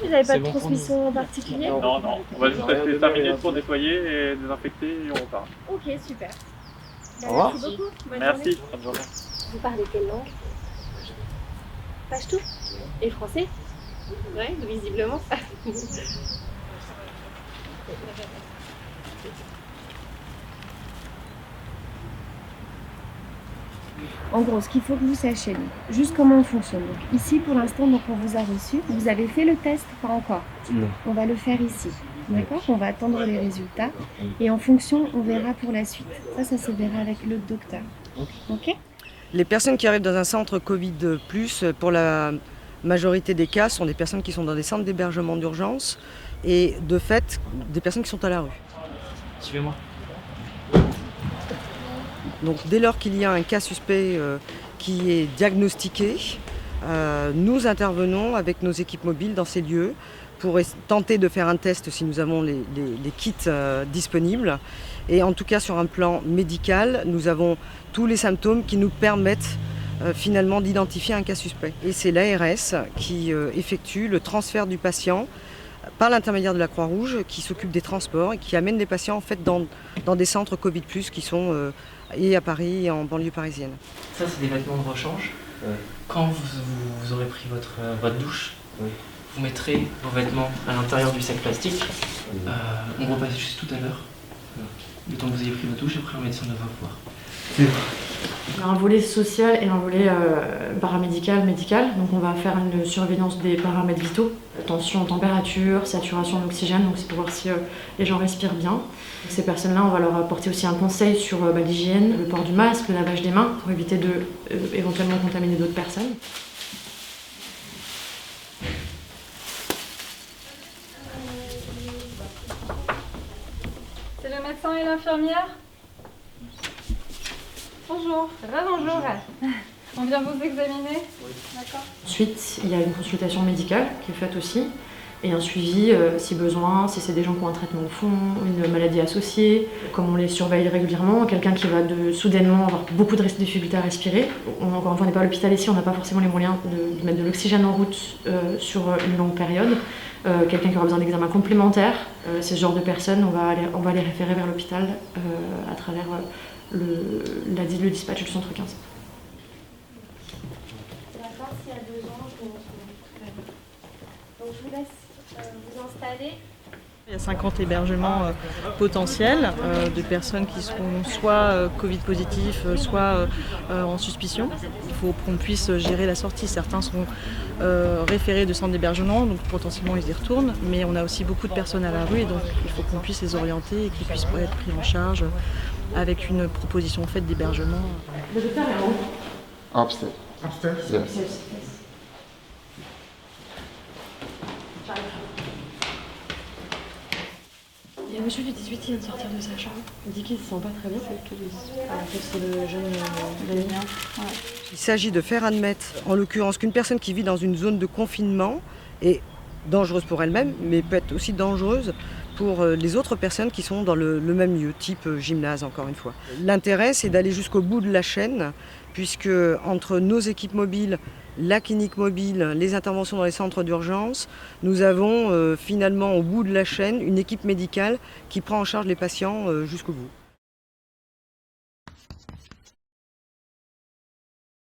Vous n'avez pas C'est de bon pour transmission en particulier? Non, non, on va juste rester 5 minutes pour nettoyer et désinfecter et on repart. Ok, super. Au revoir. Merci beaucoup. Bonne journée. Merci, bonne journée. Vous parlez quelle langue? Pachtou? Et français? Ouais, visiblement. En gros, ce qu'il faut que vous sachiez, juste comment on fonctionne. Donc, ici, pour l'instant, donc, on vous a reçu. Vous avez fait le test? Pas encore. Non. On va le faire ici. D'accord? On va attendre les résultats. Et en fonction, on verra pour la suite. Ça se verra avec le docteur. Ok? Les personnes qui arrivent dans un centre Covid+, pour la majorité des cas, sont des personnes qui sont dans des centres d'hébergement d'urgence et de fait, des personnes qui sont à la rue. Suivez-moi. Donc dès lors qu'il y a un cas suspect qui est diagnostiqué, nous intervenons avec nos équipes mobiles dans ces lieux pour tenter de faire un test si nous avons les kits disponibles. Et en tout cas sur un plan médical, nous avons tous les symptômes qui nous permettent finalement d'identifier un cas suspect. Et c'est l'ARS qui effectue le transfert du patient par l'intermédiaire de la Croix-Rouge qui s'occupe des transports et qui amène les patients en fait dans des centres Covid+, qui sont et à Paris et en banlieue parisienne. Ça, c'est des vêtements de rechange. Quand vous aurez pris votre douche, vous mettrez vos vêtements à l'intérieur du sac plastique. On repasse juste tout à l'heure. Le temps que vous ayez pris votre douche, après le médecin ne va voir. Il y a un volet social et un volet paramédical, médical. Donc on va faire une surveillance des paramètres vitaux, tension, température, saturation d'oxygène, donc c'est pour voir si les gens respirent bien. Ces personnes-là, on va leur apporter aussi un conseil sur l'hygiène, le port du masque, le lavage des mains, pour éviter de éventuellement contaminer d'autres personnes. C'est le médecin et l'infirmière? Bonjour. Bonjour. On vient vous examiner? Oui. D'accord. Ensuite, il y a une consultation médicale qui est faite aussi, et un suivi si besoin, si c'est des gens qui ont un traitement de fond, une maladie associée, comme on les surveille régulièrement, quelqu'un qui va soudainement avoir beaucoup de difficultés à respirer. Encore une fois, on n'est pas à l'hôpital ici, on n'a pas forcément les moyens de mettre de l'oxygène en route sur une longue période. Quelqu'un qui aura besoin d'examens complémentaires, c'est ce genre de personnes, on va les référer vers l'hôpital à travers le dispatch du centre 15. D'accord, s'il y a besoin, donc je vous laisse vous installer. Il y a 50 hébergements potentiels de personnes qui seront soit Covid positifs, soit en suspicion. Il faut qu'on puisse gérer la sortie. Certains seront référés de centres d'hébergement, donc potentiellement ils y retournent. Mais on a aussi beaucoup de personnes à la rue et donc il faut qu'on puisse les orienter et qu'ils puissent être pris en charge avec une proposition faite d'hébergement. Le docteur est en haut. Upstairs. Upstairs? Yeah. Il y a un monsieur du 18 qui vient de sortir de sa chambre. Il dit qu'il ne se sent pas très bien, c'est le jeune Damien. Il s'agit de faire admettre, en l'occurrence, qu'une personne qui vit dans une zone de confinement est dangereuse pour elle-même, mais peut être aussi dangereuse pour les autres personnes qui sont dans le même lieu, type gymnase, encore une fois. L'intérêt, c'est d'aller jusqu'au bout de la chaîne, puisque entre nos équipes mobiles, la clinique mobile, les interventions dans les centres d'urgence, nous avons finalement au bout de la chaîne une équipe médicale qui prend en charge les patients jusqu'au bout.